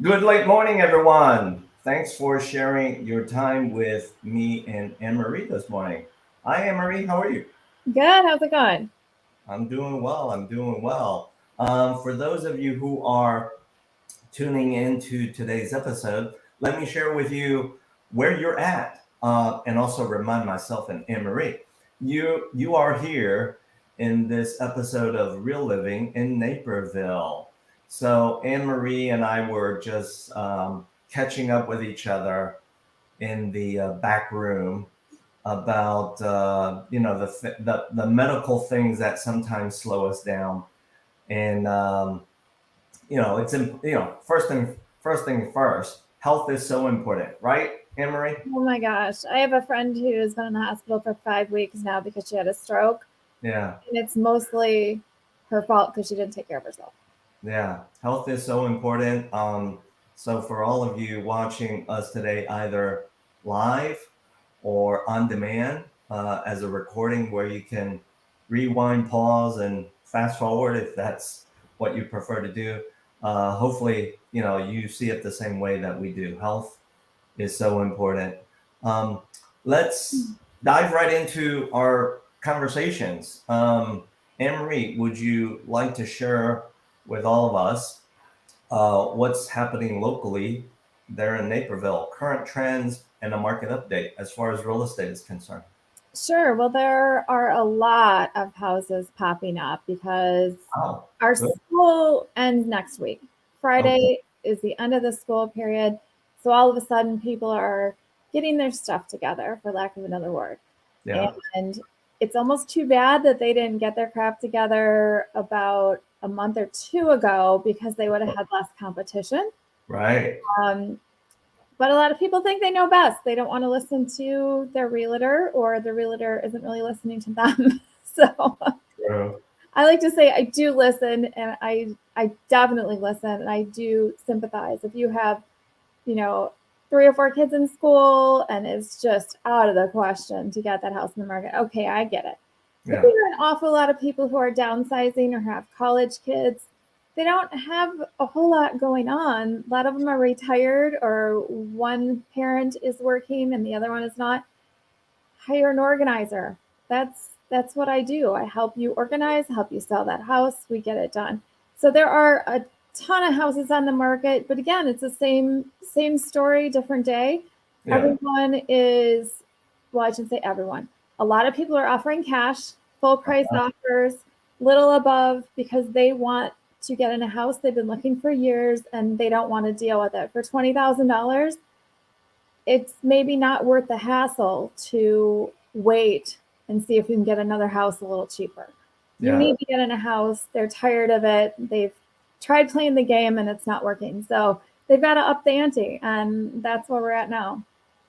Good late morning, everyone. Thanks for sharing your time with me and Ann Marie this morning. Hi, Ann Marie. How are you? Good. How's it going? I'm doing well. I'm doing well. For those of you who are tuning into today's episode, let me share with you where you're at, and also remind myself and Anne Marie. You are here in this episode of Real Living in Naperville. So Anne Marie and I were just catching up with each other in the back room about the medical things that sometimes slow us down, and it's first thing first. Health is so important, right, Emery? Oh my gosh. I have a friend who's been in the hospital for 5 weeks now because she had a stroke. Yeah, And it's mostly her fault because she didn't take care of herself. yeah. Health is so important. So for all of you watching us today, either live or on demand, as a recording where you can rewind, pause, and fast forward if that's what you prefer to do. Hopefully, you see it the same way that we do. Health is so important. Um, let's dive right into our conversations. Anne Marie, would you like to share with all of us what's happening locally there in Naperville, current trends, and a market update as far as real estate is concerned? Sure. Well, there are a lot of houses popping up because Oh, our good. school ends next week. Okay. Friday is the end of the school period. So all of a sudden, people are getting their stuff together, for lack of another word. Yeah. And it's almost too bad that they didn't get their crap together about a month or two ago because they would have had less competition. Right. Um, but a lot of people think they know best. They don't want to listen to their realtor, or the realtor isn't really listening to them. So True. I like to say I do listen, and I definitely listen, and I do sympathize. If you have, you know, 3 or 4 kids in school and it's just out of the question to get that house in the market, okay, I get it. But Yeah. there are an awful lot of people who are downsizing or have college kids. They don't have a whole lot going on. A lot of them are retired, or one parent is working and the other one is not. Hire an organizer. That's what I do. I help you organize, help you sell that house, we get it done. So there are a ton of houses on the market, but again, it's the same story, different day. Yeah. Everyone is, well, I shouldn't say everyone. A lot of people are offering cash, full price offers, little above, because they want to get in a house they've been looking for years and they don't want to deal with it. For $20,000, it's maybe not worth the hassle to wait and see if you can get another house a little cheaper. You Yeah. need to get in a house. They're tired of it. They've tried playing the game and it's not working. So they've got to up the ante, and that's where we're at now.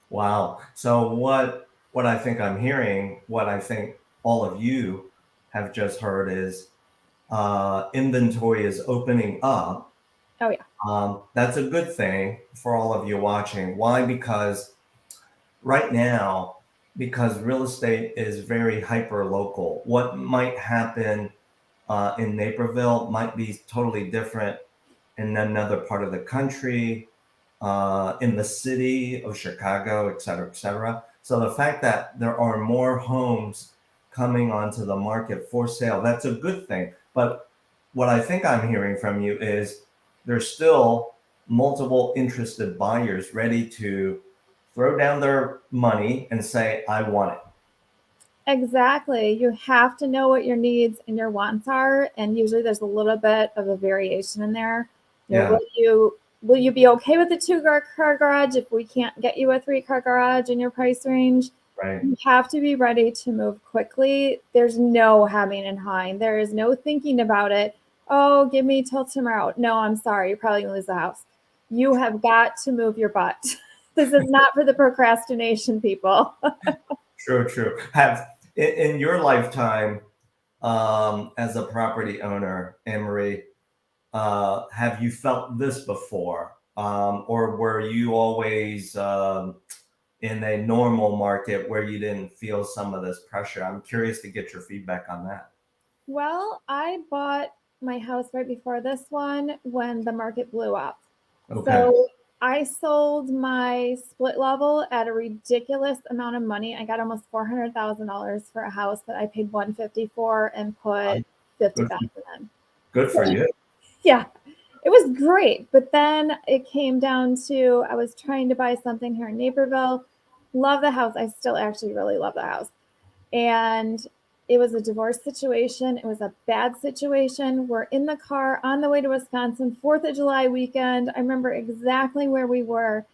Wow. So what I think I'm hearing, what I think all of you have just heard is inventory is opening up. Oh yeah. That's a good thing for all of you watching. Why? Because right now, because real estate is very hyper local, what might happen in Naperville might be totally different in another part of the country, in the city of Chicago, et cetera, et cetera. So the fact that there are more homes coming onto the market for sale, that's a good thing. But what I think I'm hearing from you is there's still multiple interested buyers ready to throw down their money and say, I want it. Exactly. You have to know what your needs and your wants are, and usually there's a little bit of a variation in there. Yeah, Will you be okay with a two-car garage if we can't get you a three-car garage in your price range? right. You have to be ready to move quickly. There's no hemming and hawing. There is no thinking about it. Oh, give me till tomorrow. No, I'm sorry. You're probably gonna lose the house. You have got to move your butt. This is not for the procrastination people. True, true. Have in your lifetime, as a property owner, Anne Marie, have you felt this before? Or were you always in a normal market where you didn't feel some of this pressure? I'm curious to get your feedback on that. Well, I bought my house right before this one when the market blew up. Okay. So I sold my split level at a ridiculous amount of money. I got almost $400,000 for a house that I paid 150 for and put Good, 50,000 in. good for you. Yeah, it was great. But then it came down to I was trying to buy something here in Naperville. Love the house. I still actually really love the house. And it was a divorce situation. It was a bad situation. We're in the car on the way to Wisconsin, 4th of July weekend. I remember exactly where we were.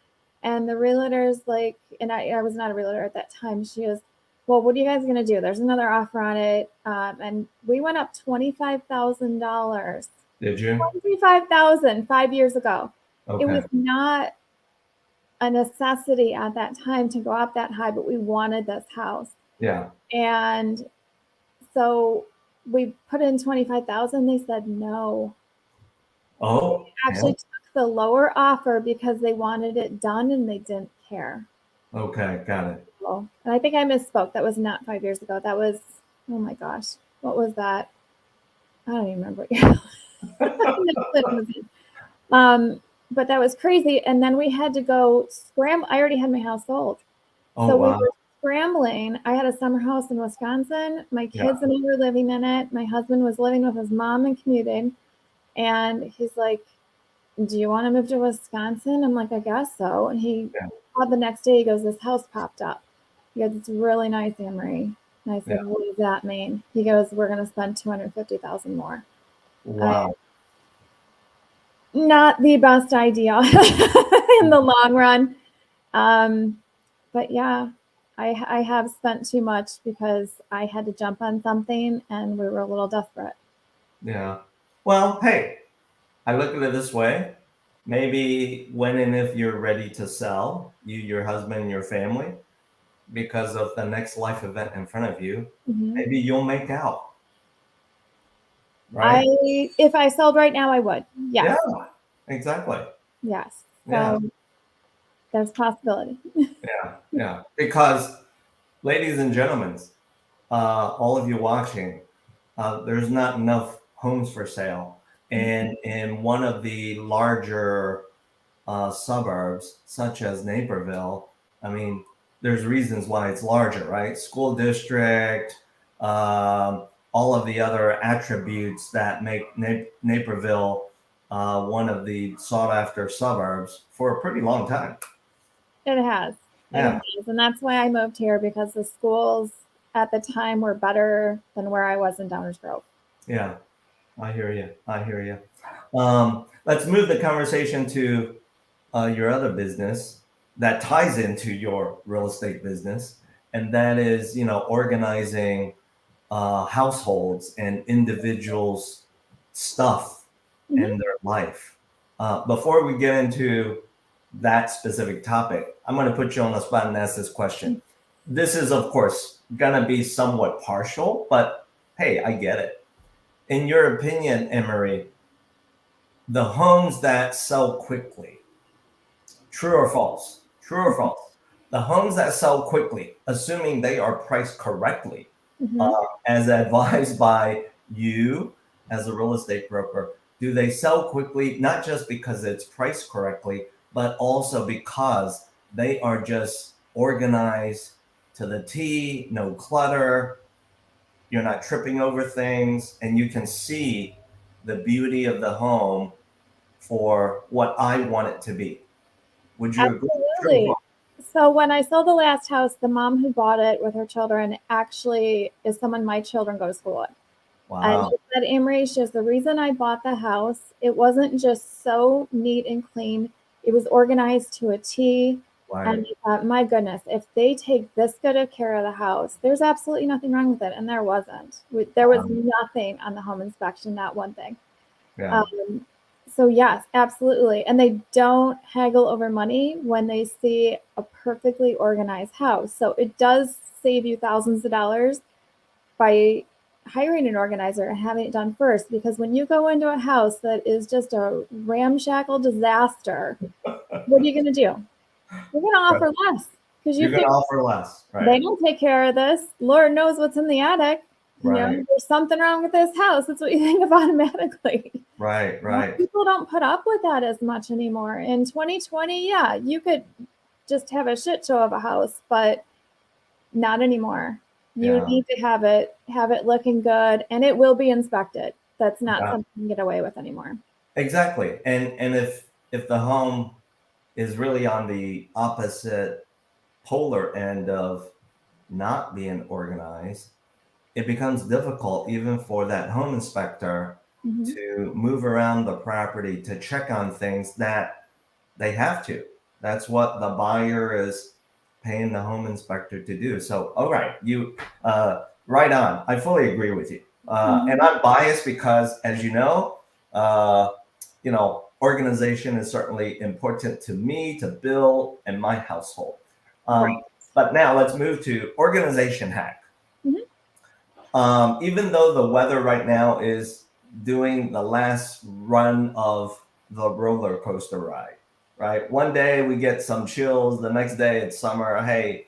And the realtor's like, and I was not a realtor at that time. She goes, well, what are you guys going to do? There's another offer on it. And we went up $25,000. Did you? 25,000 5 years ago. It Okay. was not a necessity at that time to go up that high, but we wanted this house. Yeah. And so we put in 25,000. They said no. Oh, Actually took the lower offer because they wanted it done and they didn't care. okay. Got it. And I think I misspoke. That was not 5 years ago. That was, oh my gosh, what was that? I don't even remember. But that was crazy. And then we had to go scramble. I already had my house sold. Oh, So we wow. were scrambling. I had a summer house in Wisconsin. My kids and I were living in it. My husband was living with his mom and commuting. And he's like, do you want to move to Wisconsin? I'm like, I guess so. And he called the next day. He goes, this house popped up. He goes, it's really nice, Ann Marie. And I said, what does that mean? He goes, we're going to spend $250,000 more. Wow. Not the best idea in the long run. But yeah, I have spent too much because I had to jump on something and we were a little desperate. Yeah. Well, hey, I look at it this way. Maybe when and if you're ready to sell, you, your husband, your family, because of the next life event in front of you, maybe you'll make out. Right? If I sold right now, I would. Yes. Yeah, exactly. Yes. So Yeah. there's possibility. Yeah. Because, ladies and gentlemen, all of you watching, there's not enough homes for sale. And in one of the larger suburbs, such as Naperville, I mean, there's reasons why it's larger, right? School district, all of the other attributes that make Naperville one of the sought after suburbs for a pretty long time. It has. Yeah. It has. And that's why I moved here, because the schools at the time were better than where I was in Downers Grove. Yeah, I hear you. I hear you. Let's move the conversation to your other business that ties into your real estate business, and that is, organizing households and individuals' stuff in their life. Before we get into that specific topic, I'm going to put you on the spot and ask this question. This is, of course, going to be somewhat partial, but hey, I get it. In your opinion, Ann Marie, the homes that sell quickly, true or false? True or false? The homes that sell quickly, assuming they are priced correctly, as advised by you as a real estate broker, do they sell quickly, not just because it's priced correctly, but also because they are just organized to the T, no clutter, you're not tripping over things, and you can see the beauty of the home for what I want it to be? Would you agree? Absolutely. So when I sold the last house, the mom who bought it with her children actually is someone my children go to school with. Wow. And she said, Ann Marie, the reason I bought the house, it wasn't just so neat and clean. It was organized to a T. Right. And I thought, my goodness, if they take this good of care of the house, there's absolutely nothing wrong with it. And there wasn't. There was nothing on the home inspection, not one thing. Yeah. So yes, absolutely. And they don't haggle over money when they see a perfectly organized house. So it does save you thousands of dollars by hiring an organizer and having it done first. Because when you go into a house that is just a ramshackle disaster, what are you going to do? You're going to offer less. Because you're going to offer less. Right. They don't take care of this. Lord knows what's in the attic. Right. There's something wrong with this house. That's what you think of automatically. Right. Right. People don't put up with that as much anymore. In 2020, yeah, you could just have a shit show of a house, but not anymore. You Yeah. need to have it looking good, and it will be inspected. That's not Yeah. something you can get away with anymore. Exactly. And if the home is really on the opposite polar end of not being organized, it becomes difficult even for that home inspector Mhm. to move around the property to check on things that they have to. That's what the buyer is paying the home inspector to do. So, all right, you right on. I fully agree with you. And Mhm. I'm biased because, as uh, organization is certainly important to me, to Bill, and my household. Right. But now let's move to organization hack. Mhm. Even though the weather right now is doing the last run of the roller coaster ride, right? One day we get some chills, the next day it's summer. Hey,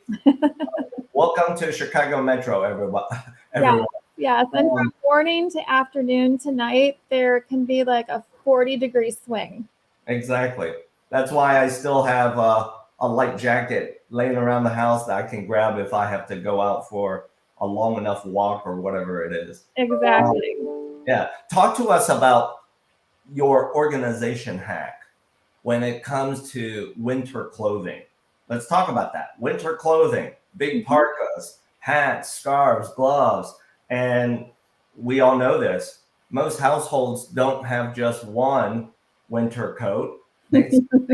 welcome to Chicago Metro, everybody. Yeah. Everyone. Yes. And Um, from morning to afternoon to night, there can be like a 40-degree swing. exactly. That's why I still have a light jacket laying around the house that I can grab if I have to go out for a long enough walk or whatever it is. Exactly. Yeah. Talk to us about your organization hack when it comes to winter clothing. Let's talk about that. Winter clothing, big Mhm. parkas, hats, scarves, gloves. And we all know this. Most households don't have just one winter coat. They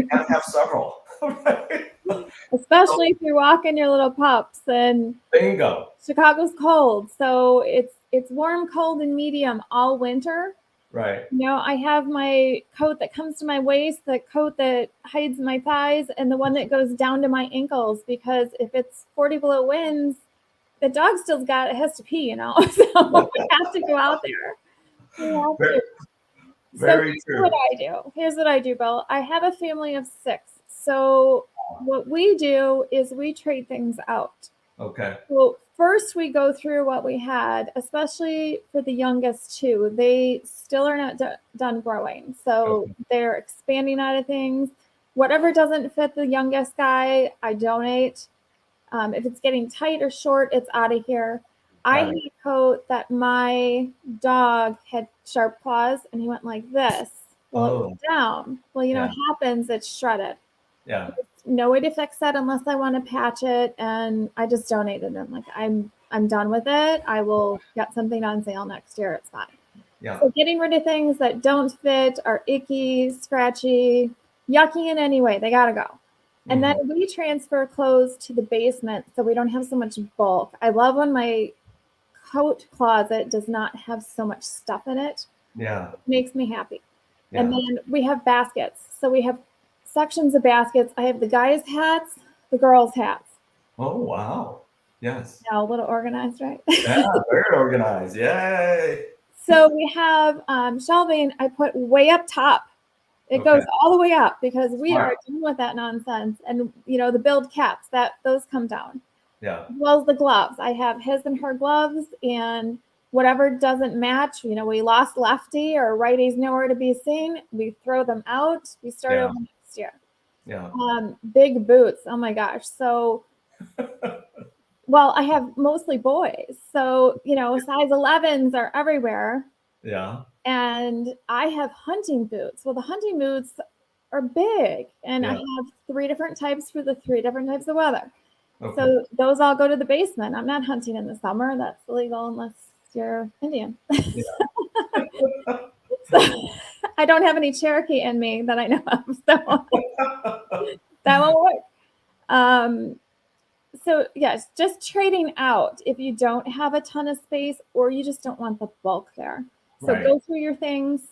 gotta have several. Right? So, Especially if you're walking your little pups, and bingo. Chicago's cold, so it's warm, cold, and medium all winter. Right. I have my coat that comes to my waist, the coat that hides my thighs, and the one that goes down to my ankles, because if it's 40 below winds, the dog still has to pee, so we have to go out there. We have Very, to. So very true. Here's what I do, Bill. I have a family of 6. So what we do is we trade things out. Okay. Well, first we go through what we had, especially for the youngest 2. They still are not done growing. So Okay. they're expanding out of things. Whatever doesn't fit the youngest guy, I donate. If it's getting tight or short, it's out of here. I Got had it. a coat that my dog had sharp claws, and he went like this. Well, it Oh, went down. Well, yeah. it happens. It's shredded. Yeah. No way to fix that unless I want to patch it, and I just donated them. Like, I'm done with it. I will get something on sale next year. It's fine. Yeah. So getting rid of things that don't fit, are icky, scratchy, yucky in any way, they gotta go. And then Mhm. we transfer clothes to the basement so we don't have so much bulk. I love when my coat closet does not have so much stuff in it. Yeah. It makes me happy. And Yeah. then we have baskets. So we have sections of baskets. I have the guys' hats, the girls' hats. Oh, wow. Yes. Now, a little organized, right? Yeah, very organized. Yay. So we have shelving I put way up top. It Okay. goes all the way up because we Smart. are done with that nonsense. And the build caps, those come down. Yeah. As well as the gloves. I have his and her gloves, and whatever doesn't match, we lost lefty or righty's nowhere to be seen. We throw them out. We start Yeah. over next year. Yeah. Big boots. Oh my gosh. So, well, I have mostly boys. So, size 11s are everywhere. Yeah. And I have hunting boots. Well, the hunting boots are big, and I Yeah. have 3 different types for the 3 different types of weather. Okay. So those all go to the basement. I'm not hunting in the summer. That's illegal unless you're Indian. Yeah. So I don't have any Cherokee in me that I know of, so that won't work. So yes, just trading out if you don't have a ton of space or you just don't want the bulk there. So Right. go through your things,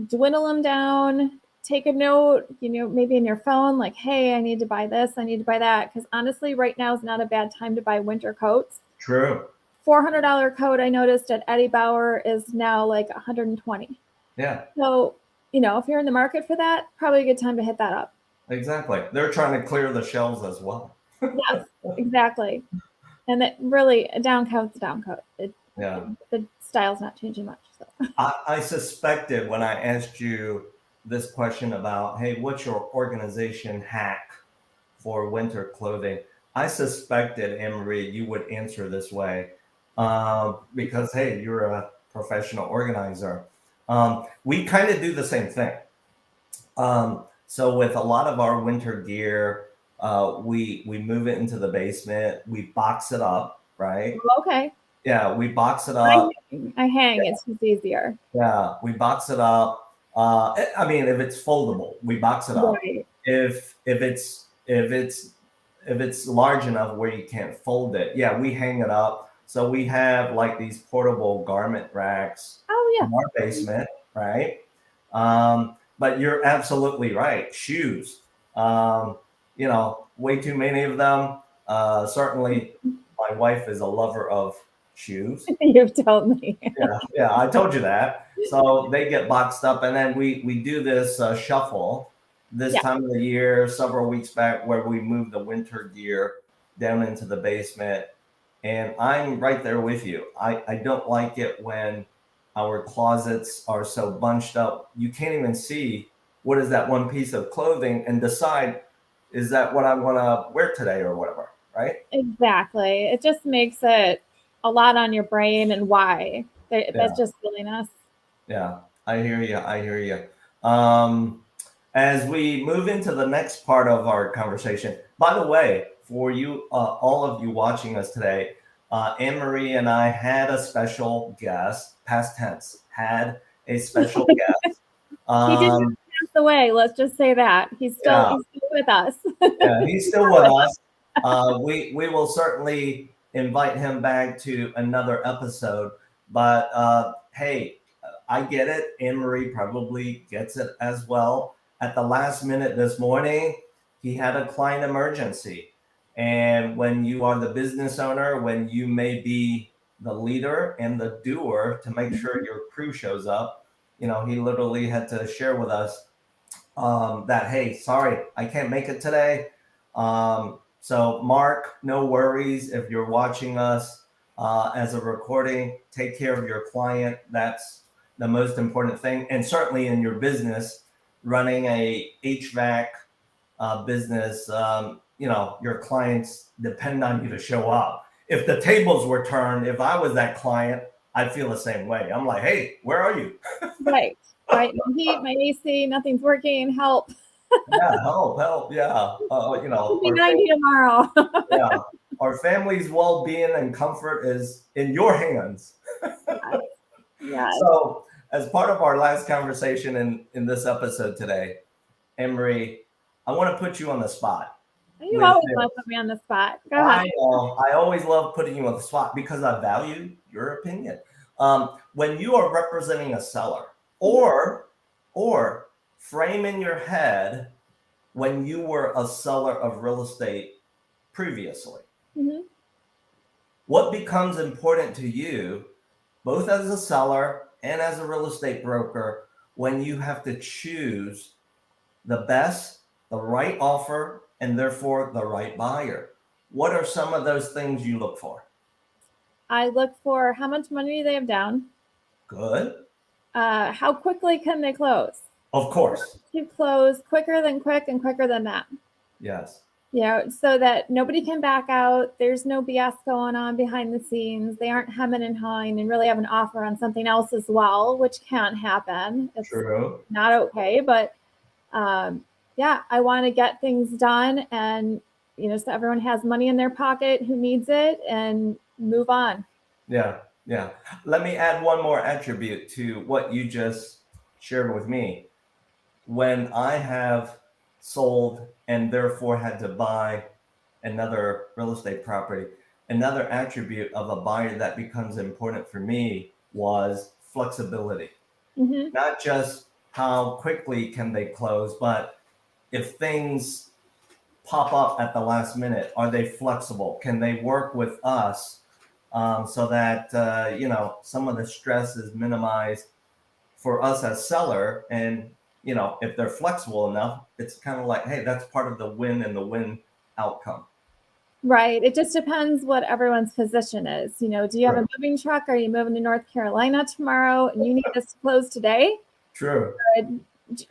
dwindle them down, take a note, maybe in your phone, like, hey, I need to buy this, I need to buy that. Because honestly, right now is not a bad time to buy winter coats. True. $400 coat I noticed at Eddie Bauer is now like 120. Yeah. So, if you're in the market for that, probably a good time to hit that up. Exactly. They're trying to clear the shelves as well. Yes, exactly. And that really, a down coat's a down coat. Yeah. The style's not changing much. So. I suspected when I asked you this question about, hey, what's your organization hack for winter clothing? I suspected, Ann Marie, you would answer this way because, hey, you're a professional organizer. We kind of do the same thing. So with a lot of our winter gear, we move it into the basement. We box it up, right? Okay. Yeah, we box it up. I hang. It's just easier. Yeah, we box it up. I mean, if it's foldable, we box it up. Right. If it's large enough where you can't fold it, yeah, we hang it up. So we have like these portable garment racks Oh yeah. in our basement, right? But you're absolutely right. Shoes, way too many of them. Certainly, my wife is a lover of shoes. You've told me. Yeah, I told you that. So they get boxed up, and then we do this shuffle this time of the year, several weeks back, where we move the winter gear down into the basement. And I'm right there with you. I don't like it when our closets are so bunched up. You can't even see what is that one piece of clothing and decide, is that what I want to wear today or whatever, right? Exactly. It just makes it a lot on your brain and why. That's just silliness. Yeah, I hear you. I hear you. As we move into the next part of our conversation, by the way, for you, all of you watching us today, Ann Marie and I had a special guest, past tense, had a special guest. He didn't pass away. Let's just say that he's still with us. Yeah, he's still with us. We will certainly invite him back to another episode. But hey, I get it. Ann Marie probably gets it as well. At the last minute this morning, he had a client emergency. And when you are the business owner, when you may be the leader and the doer to make sure your crew shows up, he literally had to share with us that, hey, sorry, I can't make it today. So Mark, no worries if you're watching us as a recording. Take care of your client. That's the most important thing. And certainly in your business, running a HVAC business, your clients depend on you to show up. If the tables were turned, if I was that client, I'd feel the same way. I'm like, hey, where are you? Right. My heat, my AC, nothing's working. Help. Yeah, help. Yeah. It'll be 90 tomorrow. Yeah. Our family's well-being and comfort is in your hands. Yeah. So as part of our last conversation in this episode today, Ann Marie, I want to put you on the spot. You always love to put me on the spot. Go ahead. I know. I always love putting you on the spot because I value your opinion. When you are representing a seller or frame in your head when you were a seller of real estate previously, what becomes important to you, both as a seller and as a real estate broker, when you have to choose the best, the right offer, and therefore the right buyer? What are some of those things you look for? I look for how much money they have down. Good. How quickly can they close? Of course. To close quicker than quick and quicker than that. Yes. So that nobody can back out. There's no BS going on behind the scenes. They aren't hemming and hawing and really have an offer on something else as well, which can happen. It's True. not okay, but I want to get things done and, so everyone has money in their pocket who needs it and move on. Yeah. Let me add one more attribute to what you just shared with me. When I have sold and therefore had to buy another real estate property, another attribute of a buyer that becomes important for me was flexibility. Not just how quickly can they close, but if things pop up at the last minute, are they flexible? Can they work with us so that some of the stress is minimized for us as seller? And if they're flexible enough, it's kind of like, hey, that's part of the win and the win outcome. Right. It just depends what everyone's position is. Do you have True. a moving truck? Are you moving to North Carolina tomorrow and you need this to close today? True.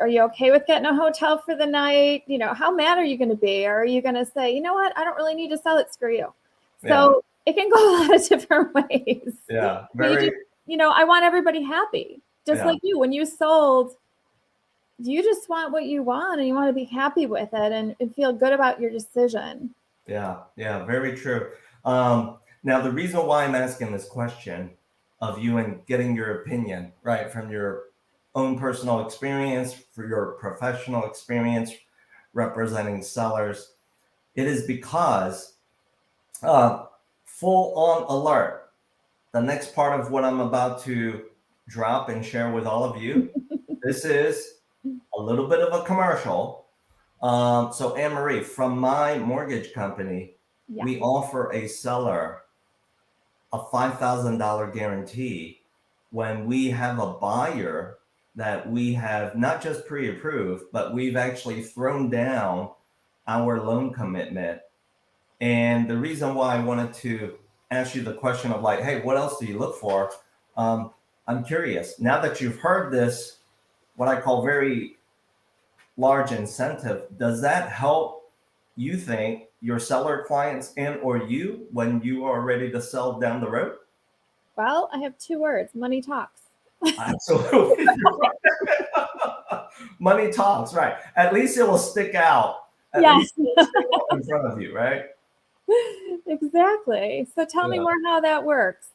Are you okay with getting a hotel for the night? How mad are you going to be? Or are you going to say, you know what? I don't really need to sell it. Screw you. So it can go a lot of different ways. Yeah. But Very. I want everybody happy. Just like you, when you sold, you just want what you want and you want to be happy with it and feel good about your decision. Yeah. Yeah. Very true. Now, the reason why I'm asking this question of you and getting your opinion, right, from your own personal experience, for your professional experience representing sellers, it is because full on alert. The next part of what I'm about to drop and share with all of you, this is a little bit of a commercial. So Ann Marie, from my mortgage company, we offer a seller a $5,000 guarantee when we have a buyer that we have not just pre-approved, but we've actually thrown down our loan commitment. And the reason why I wanted to ask you the question of like, hey, what else do you look for? I'm curious. Now that you've heard this, what I call very large incentive, does that help you think your seller clients and or you when you are ready to sell down the road? Well, I have 2 words: money talks. Absolutely. Money talks, right? At least it will stick out. At least it will stick out in front of you, right? Exactly. So tell me more how that works.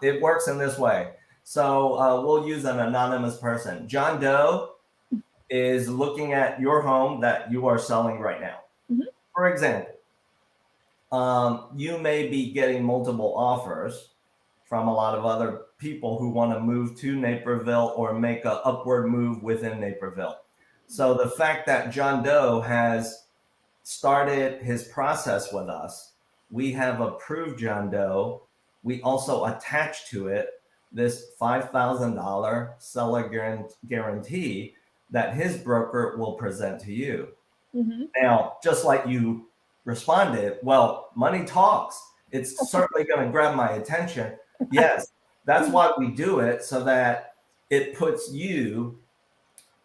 It works in this way. So we'll use an anonymous person. John Doe is looking at your home that you are selling right now. For example, you may be getting multiple offers from a lot of other people who want to move to Naperville or make an upward move within Naperville. So the fact that John Doe has started his process with us, we have approved John Doe. We also attach to it this $5,000 seller guarantee that his broker will present to you. Now, just like you responded, well, money talks. It's certainly going to grab my attention. Yes, that's why we do it, so that it puts you,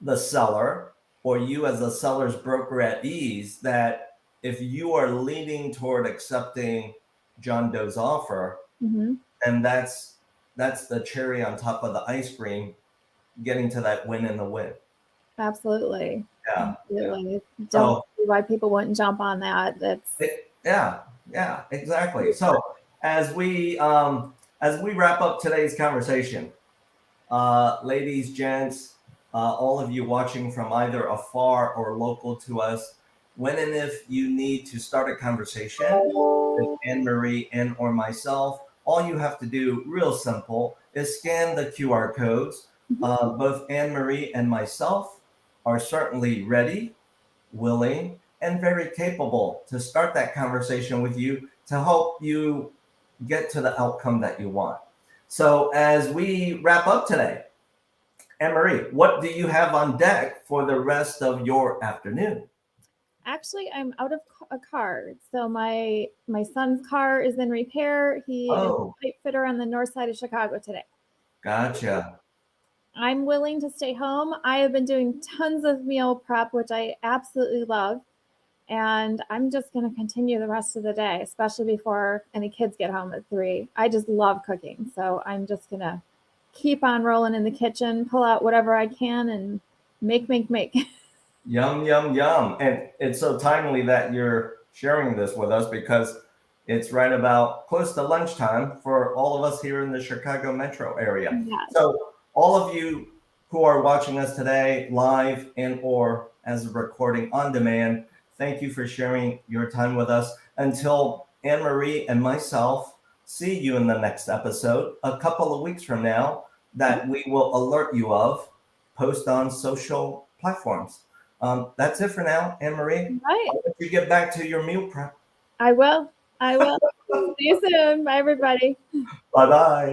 the seller, or you as a seller's broker at ease that if you are leaning toward accepting John Doe's offer, and that's the cherry on top of the ice cream, getting to that win in the win. Absolutely. Yeah. Absolutely. Don't see why people wouldn't jump on that. Yeah, exactly. So as we wrap up today's conversation, ladies, gents, all of you watching from either afar or local to us, when and if you need to start a conversation with Ann Marie and or myself, all you have to do, real simple, is scan the QR codes. Both Ann Marie and myself are certainly ready, willing, and very capable to start that conversation with you to help you get to the outcome that you want. So as we wrap up today, Ann Marie, what do you have on deck for the rest of your afternoon? Actually, I'm out of a car. So my son's car is in repair. He is a pipe fitter on the north side of Chicago today. Gotcha. I'm willing to stay home. I have been doing tons of meal prep, which I absolutely love. And I'm just going to continue the rest of the day, especially before any kids get home at 3. I just love cooking. So I'm just going to keep on rolling in the kitchen, pull out whatever I can and make. Yum, yum, yum. And it's so timely that you're sharing this with us because it's right about close to lunchtime for all of us here in the Chicago metro area. Yes. So all of you who are watching us today live and or as a recording on demand, thank you for sharing your time with us. Until Ann Marie and myself see you in the next episode a couple of weeks from now that we will alert you of, post on social platforms. That's it for now, Ann Marie. Right. I'll let you get back to your meal prep. I will. See you soon. Bye, everybody. Bye-bye.